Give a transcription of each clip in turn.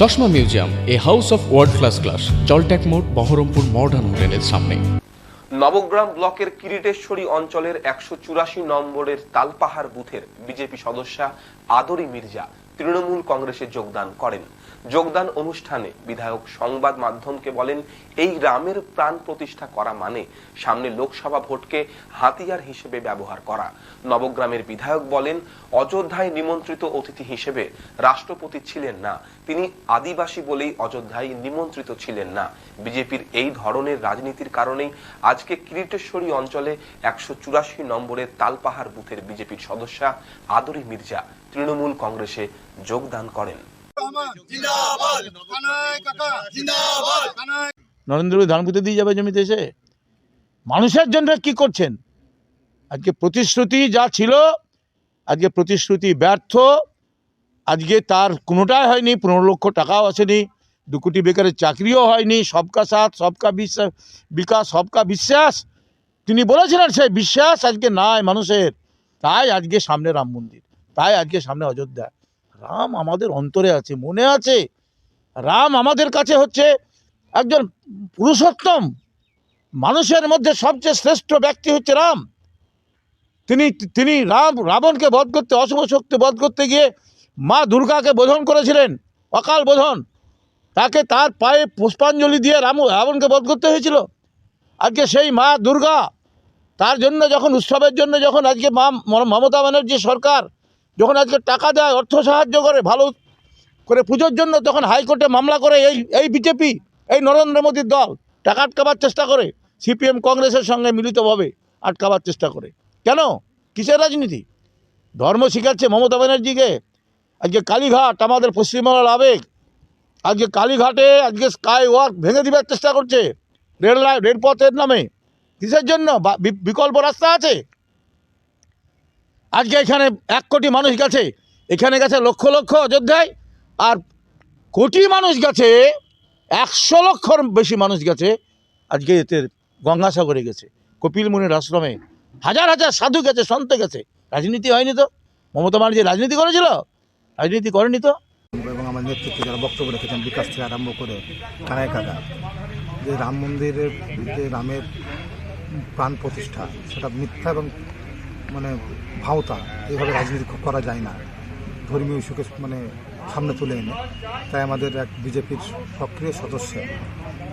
চশমা museum, a house of world class, জলট্যাক মোড়, বহরমপুর মডার্ন হোটেলের সামনে। নবগ্রাম ব্লকের কিরিটেশ্বরী অঞ্চলের 184 নম্বরের তালপাহাড় বুথের বিজেপি সদস্যা আদরি মির্জা তৃণমূল কংগ্রেসে যোগদান করেন। যোগদান অনুষ্ঠানে বিধায়ক সংবাদ মাধ্যমকে বলেন, এই গ্রামের প্রাণ প্রতিষ্ঠা করা মানে সামনে লোকসভা ভোটকে হাতিয়ার হিসেবে ব্যবহার করা। নবগ্রামের বিধায়ক বলেন, অযোধ্যায় নিমন্ত্রিত অতিথি হিসেবে রাষ্ট্রপতি ছিলেন না, তিনি আদিবাসী বলেই অযোধ্যায় নিমন্ত্রিত ছিলেন না। বিজেপির এই ধরনের রাজনীতির কারণেই আজকে কিরিটেশ্বরী অঞ্চলে 184 নম্বরের তালপাহাড় বুথের বিজেপির সদস্যা আদরি মির্জা তৃণমূল কংগ্রেসে যোগদান করেন। নরেন্দ্র মোদী ধান পুঁতে দিয়ে যাবে জমিতে এসে? মানুষের জন্য কি করছেন? আজকে প্রতিশ্রুতি যা ছিল, আজকে প্রতিশ্রুতি ব্যর্থ। আজকে তার কোনোটাই হয়নি। 15 লক্ষ টাকাও আসেনি, 2 কোটি বেকারের চাকরিও হয়নি। সবকা সাথ, সবকা বিকাশ, সবকা বিশ্বাস তিনি বলেছিলেন, সেই বিশ্বাস আজকে নাই মানুষের। তাই আজকে সামনে রাম মন্দির, তাই আজকে সামনে অযোধ্যা। রাম আমাদের অন্তরে আছে, মনে আছে। রাম আমাদের কাছে হচ্ছে একজন পুরুষোত্তম। মানুষের মধ্যে সবচেয়ে শ্রেষ্ঠ ব্যক্তি হচ্ছে রাম। তিনি রাবণকে বধ করতে, অশুভ শক্তি বধ করতে গিয়ে মা দুর্গাকে বোধন করেছিলেন, অকাল বোধন। তাকে তার পায়ে পুষ্পাঞ্জলি দিয়ে রাবণকে বধ করতে হয়েছিল। আজকে সেই মা দুর্গা, তার জন্য যখন উৎসবের জন্য যখন আজকে মমতা ব্যানার্জি সরকার যখন আজকে টাকা দেয়, অর্থ সাহায্য করে ভালো করে পুজোর জন্য, তখন হাইকোর্টে মামলা করে এই বিজেপি, এই নরেন্দ্র মোদীর দল টাকা আটকাবার চেষ্টা করে। সিপিএম কংগ্রেসের সঙ্গে মিলিতভাবে আটকাবার চেষ্টা করে। কেন? কিসের রাজনীতি? ধর্ম শিখাচ্ছে মমতা ব্যানার্জিকে। আজকে কালীঘাট আমাদের পশ্চিমবাংলার আবেগ, আজকে কালীঘাটে আজকে স্কাই ওয়াক ভেঙে দিবার চেষ্টা করছে রেলপথের নামে। কিসের জন্য? বিকল্প রাস্তা আছে। আজকে এখানে 1 কোটি মানুষ গেছে, এখানে গেছে লক্ষ লক্ষ অযোধ্যায়, আর কোটি মানুষ গেছে, 100 লক্ষর বেশি মানুষ গেছে আজকে এতে গঙ্গাসাগরে গেছে, কপিল মুনির আশ্রমে হাজার হাজার সাধু গেছে, সন্ত গেছে। রাজনীতি হয়নি তো? মমতা ব্যানার্জি রাজনীতি করেছিল? রাজনীতি করেনি তো। এবং আমার নেতৃত্বে যারা বক্তব্য রেখেছেন, বিকাশ থেকে আরম্ভ করে কানায় কাকা, যে রাম মন্দিরের যে রামের প্রাণ প্রতিষ্ঠা, সেটা মিথ্যা এবং ভাওতা। এইভাবে রাজনীতি করা যায় না, ধর্মীয় ইস্যুকে সামনে তুলে এনে। তাই আমাদের এক বিজেপির সক্রিয় সদস্য,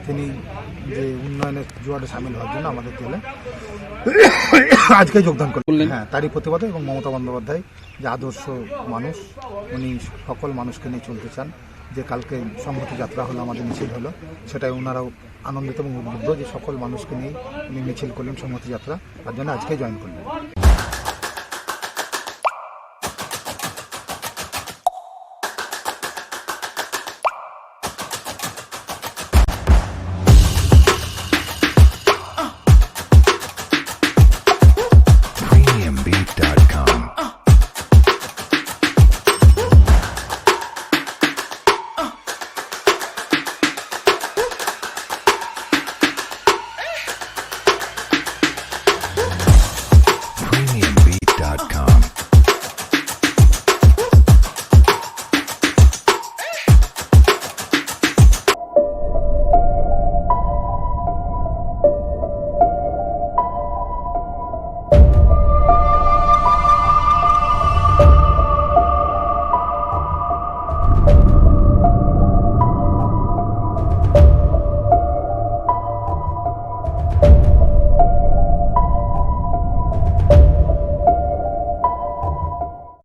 তিনি যে উন্নয়নের জোয়ারে সামিল হওয়ার জন্য আমাদের দলে আজকে যোগদান করলেন। হ্যাঁ, তারই প্রতিবাদে। এবং মমতা বন্দ্যোপাধ্যায় যে আদর্শ মানুষ, উনি সকল মানুষকে নিয়ে চলতে চান। যে কালকে সংহতি যাত্রা হলো, আমাদের মিছিল হলো, সেটাই ওনারাও আনন্দিত এবং উদ্বুদ্ধ যে সকল মানুষকে নিয়ে উনি মিছিল করলেন, সংহতি যাত্রা, তার জন্য আজকে জয়েন করলেন।